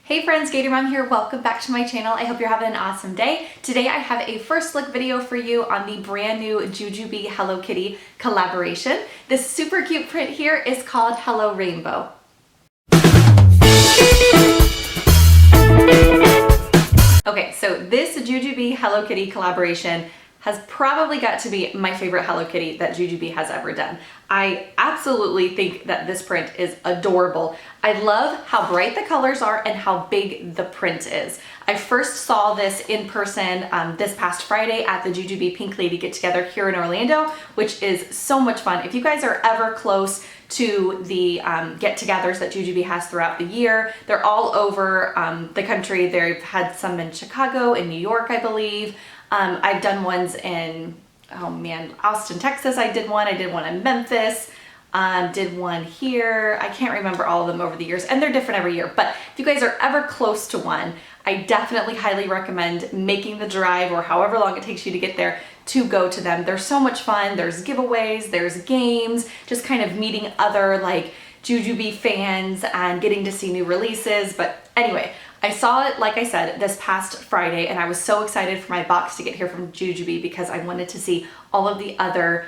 Hey friends, Gator Mom here. Welcome back to my channel. I hope you're having an awesome day. Today I have a first look video for you on the brand new Jujubee Hello Kitty collaboration. This super cute print here is called Hello Rainbow. Okay, so this Jujubee Hello Kitty collaboration has probably got to be my favorite Hello Kitty that Jujubee has ever done. I absolutely think that this print is adorable. I love how bright the colors are and how big the print is. I first saw this in person this past Friday at the Jujubee Pink Lady Get Together here in Orlando, which is so much fun. If you guys are ever close to the get-togethers that Jujubee has throughout the year, they're all over the country. They've had some in Chicago, in New York, I believe. I've done ones in, oh man, Austin, Texas. I did one in Memphis, did one here. I can't remember all of them over the years, and they're different every year. But if you guys are ever close to one, I definitely highly recommend making the drive, or however long it takes you to get there, to go to them. They're so much fun. There's giveaways, there's games, just kind of meeting other like Jujubee fans and getting to see new releases. But anyway, I saw it, like I said, this past Friday, and I was so excited for my box to get here from Jujubee because I wanted to see all of the other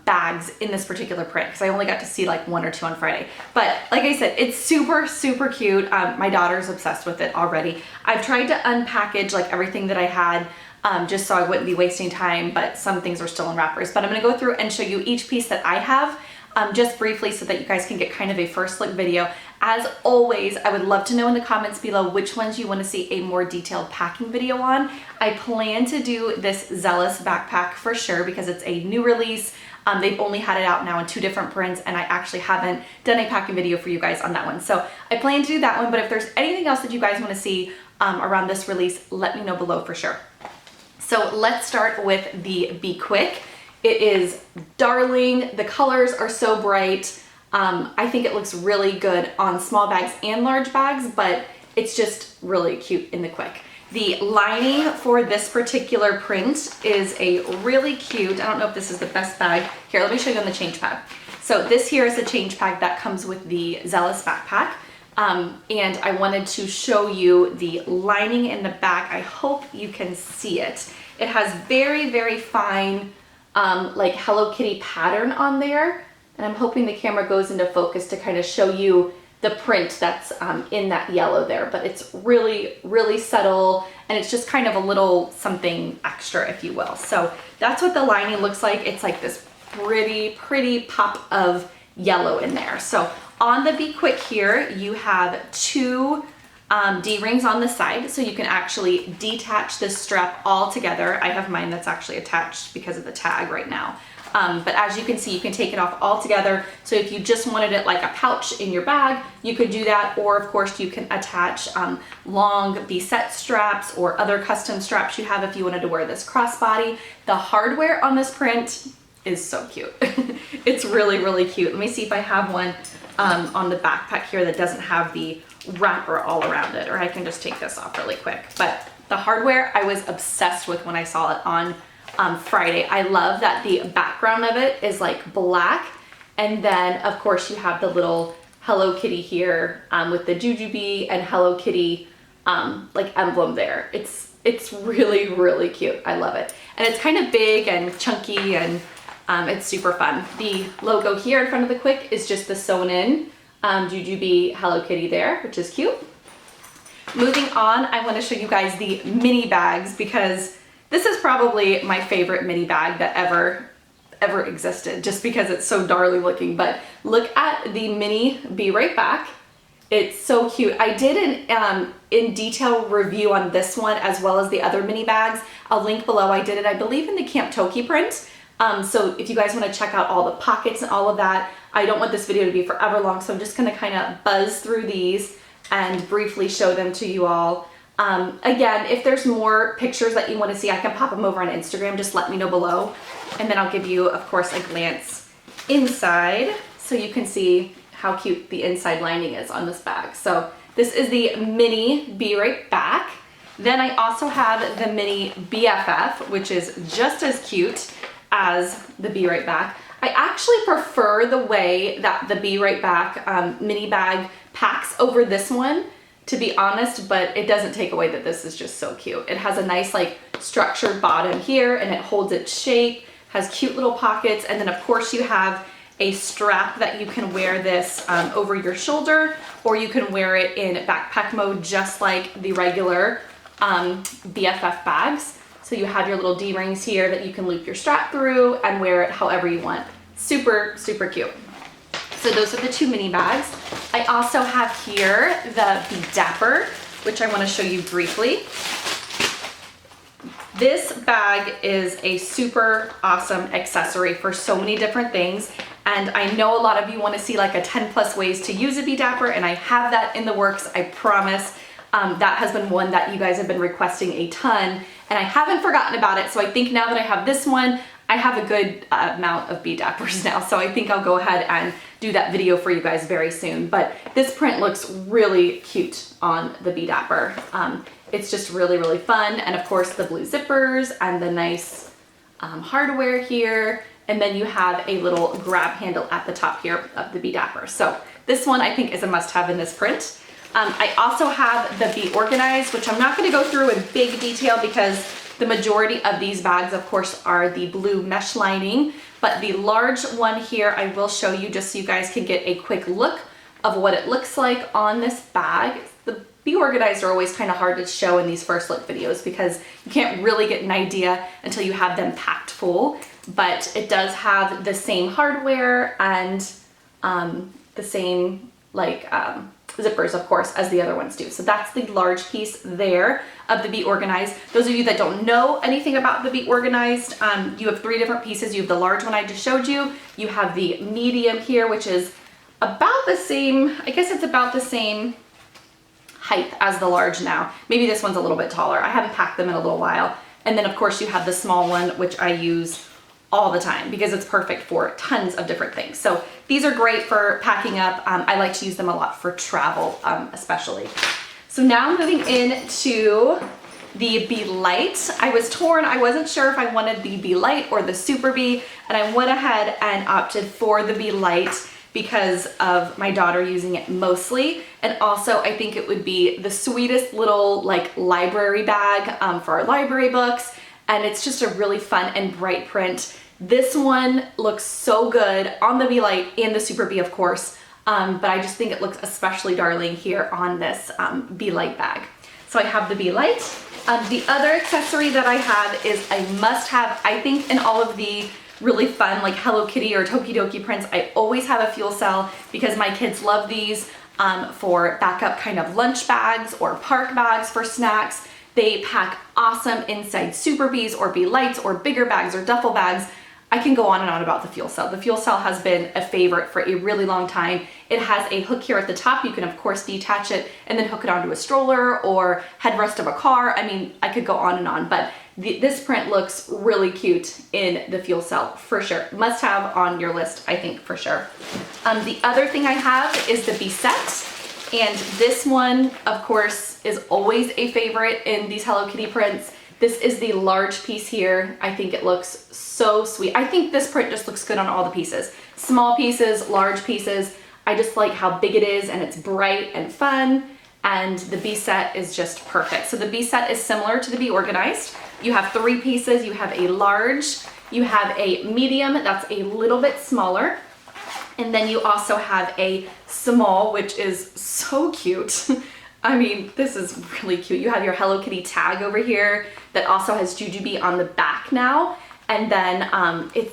bags in this particular print, because I only got to see like one or two on Friday. But like I said, it's super, super cute. My daughter's obsessed with it already. I've tried to unpackage like everything that I had just so I wouldn't be wasting time, but some things are still in wrappers. But I'm gonna go through and show you each piece that I have just briefly so that you guys can get kind of a first look video. As always, I would love to know in the comments below which ones you want to see a more detailed packing video on. I plan to do this Zealous backpack for sure because it's a new release. They've only had it out now in 2 different prints, and I actually haven't done a packing video for you guys on that one. So I plan to do that one, but if there's anything else that you guys want to see around this release, let me know below for sure. So let's start with the BeQuick. It is darling. The colors are so bright. I think it looks really good on small bags and large bags, but it's just really cute in the quick. The lining for this particular print is a really cute, I don't know if this is the best bag. Here, let me show you on the change pad. So this here is the change pad that comes with the Zealous backpack. And I wanted to show you the lining in the back. I hope you can see it. It has very, very fine like Hello Kitty pattern on there. And I'm hoping the camera goes into focus to kind of show you the print that's in that yellow there. But it's really, really subtle, and it's just kind of a little something extra, if you will. So that's what the lining looks like. It's like this pretty, pretty pop of yellow in there. So on the BeQuick here, you have 2 D-rings on the side, so you can actually detach this strap all together. I have mine that's actually attached because of the tag right now. But as you can see, you can take it off all together. So if you just wanted it like a pouch in your bag, you could do that. Or of course you can attach long Sept straps or other custom straps you have if you wanted to wear this crossbody. The hardware on this print is so cute. It's really, really cute. Let me see if I have one on the backpack here that doesn't have the wrapper all around it, or I can just take this off really quick. But the hardware I was obsessed with when I saw it on Friday. I love that the background of it is like black, and then of course you have the little Hello Kitty here with the Jujubee and Hello Kitty like emblem there. It's really, really cute. I love it, and it's kind of big and chunky, and it's super fun. The logo here in front of the quick is just the sewn in Jujubee Hello Kitty there, which is cute. Moving on, I want to show you guys the mini bags because this is probably my favorite mini bag that ever existed, just because it's so darling looking. But look at the mini Be Right Back. It's so cute. I did an in detail review on this one as well as the other mini bags. I'll link below. I did it, I believe, in the Camp Toki print. So if you guys want to check out all the pockets and all of that, I don't want this video to be forever long, so I'm just going to kind of buzz through these and briefly show them to you all. Again, if there's more pictures that you want to see, I can pop them over on Instagram. Just let me know below. And then I'll give you, of course, a glance inside so you can see how cute the inside lining is on this bag. So this is the mini Be Right Back. Then I also have the mini BFF, which is just as cute as the Be Right Back. I actually prefer the way that the Be Right Back mini bag packs over this one. to be honest, but it doesn't take away that this is just so cute. It has a nice like structured bottom here and it holds its shape, has cute little pockets, and then of course you have a strap that you can wear this over your shoulder, or you can wear it in backpack mode just like the regular BFF bags. So you have your little D-rings here that you can loop your strap through and wear it however you want. Super, super cute. So those are the two mini bags. I also have here the Be Dapper, which I want to show you briefly. This bag is a super awesome accessory for so many different things. And I know a lot of you want to see like a 10+ ways to use a Be Dapper, and I have that in the works, I promise. That has been one that you guys have been requesting a ton, and I haven't forgotten about it. So I think now that I have this one, I have a good amount of Be Dappers now. So I think I'll go ahead and do that video for you guys very soon. But this print looks really cute on the Be Dapper. It's just really, really fun. And of course the blue zippers and the nice hardware here. And then you have a little grab handle at the top here of the Be Dapper. So this one I think is a must-have in this print. I also have the Be Organized, which I'm not going to go through in big detail because the majority of these bags, of course, are the blue mesh lining, but the large one here I will show you just so you guys can get a quick look of what it looks like on this bag. The Be Organized are always kind of hard to show in these first look videos because you can't really get an idea until you have them packed full, but it does have the same hardware and the same like zippers, of course, as the other ones do. So that's the large piece there of the Be Organized. Those of you that don't know anything about the Be Organized, you have 3 different pieces. You have the large one I just showed you. You have the medium here, which is about the same, I guess it's about the same height as the large now. Maybe this one's a little bit taller. I haven't packed them in a little while. And then of course you have the small one, which I use all the time because it's perfect for tons of different things. So these are great for packing up. I like to use them a lot for travel, especially. So now I'm moving into the Be Light. I was torn. I wasn't sure if I wanted the Be Light or the Super Be, and I went ahead and opted for the Be Light because of my daughter using it mostly. And also I think it would be the sweetest little like library bag for our library books. And it's just a really fun and bright print. This one looks so good on the Be Light and the Super Be, of course, but I just think it looks especially darling here on this Be Light bag. So I have the Be Light. The other accessory that I have is a must-have, I think, in all of the really fun like Hello Kitty or Tokidoki prints. I always have a fuel cell because my kids love these for backup kind of lunch bags or park bags for snacks. They pack awesome inside Super Bees or Be Lights or bigger bags or duffel bags. I can go on and on about the fuel cell. The fuel cell has been a favorite for a really long time. It has a hook here at the top. You can of course detach it and then hook it onto a stroller or headrest of a car. I mean, I could go on and on, but this print looks really cute in the fuel cell for sure. Must have on your list, I think, for sure. The other thing I have is the Be Set. And this one, of course, is always a favorite in these Hello Kitty prints. This is the large piece here. I think it looks so sweet. I think this print just looks good on all the pieces. Small pieces, large pieces. I just like how big it is and it's bright and fun. And the Be Set is just perfect. So the Be Set is similar to the Be Organized. You have 3 pieces. You have a large, you have a medium that's a little bit smaller. And then you also have a small, which is so cute. I mean, this is really cute. You have your Hello Kitty tag over here that also has Jujubee on the back now. And then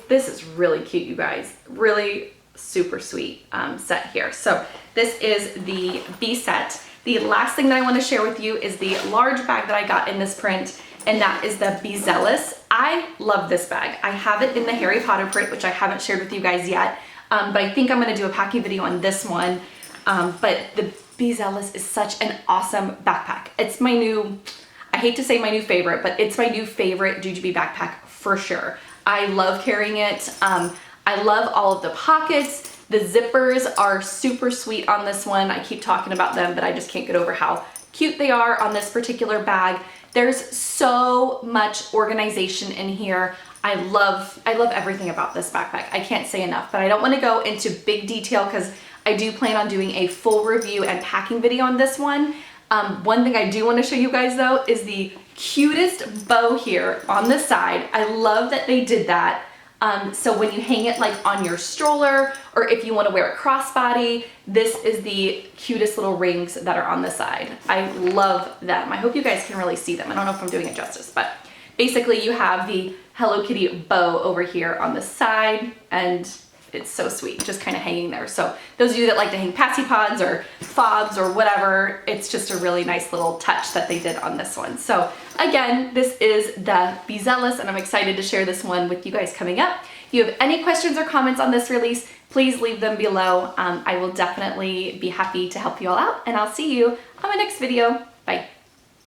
this is really cute, you guys. Really super sweet set here. So this is the Be Set. The last thing that I want to share with you is the large bag that I got in this print, and that is the Be Zealous. I love this bag. I have it in the Harry Potter print, which I haven't shared with you guys yet. But I think I'm going to do a packing video on this one. But the Be Zealous is such an awesome backpack. It's my new, I hate to say my new favorite, but it's my new favorite Jujubee backpack for sure. I love carrying it. I love all of the pockets. The zippers are super sweet on this one. I keep talking about them, but I just can't get over how cute they are on this particular bag. There's so much organization in here. I love everything about this backpack. I can't say enough, but I don't want to go into big detail because I do plan on doing a full review and packing video on this one. One thing I do want to show you guys though is the cutest bow here on the side. I love that they did that. So when you hang it like on your stroller, or if you want to wear a crossbody, this is the cutest little rings that are on the side. I love them. I hope you guys can really see them. I don't know if I'm doing it justice, but basically you have the Hello Kitty bow over here on the side, and it's so sweet, just kind of hanging there. So those of you that like to hang passy pods or fobs or whatever, it's just a really nice little touch that they did on this one. So again, this is the Be Zealous, and I'm excited to share this one with you guys coming up. If you have any questions or comments on this release, please leave them below. I will definitely be happy to help you all out, and I'll see you on my next video. Bye.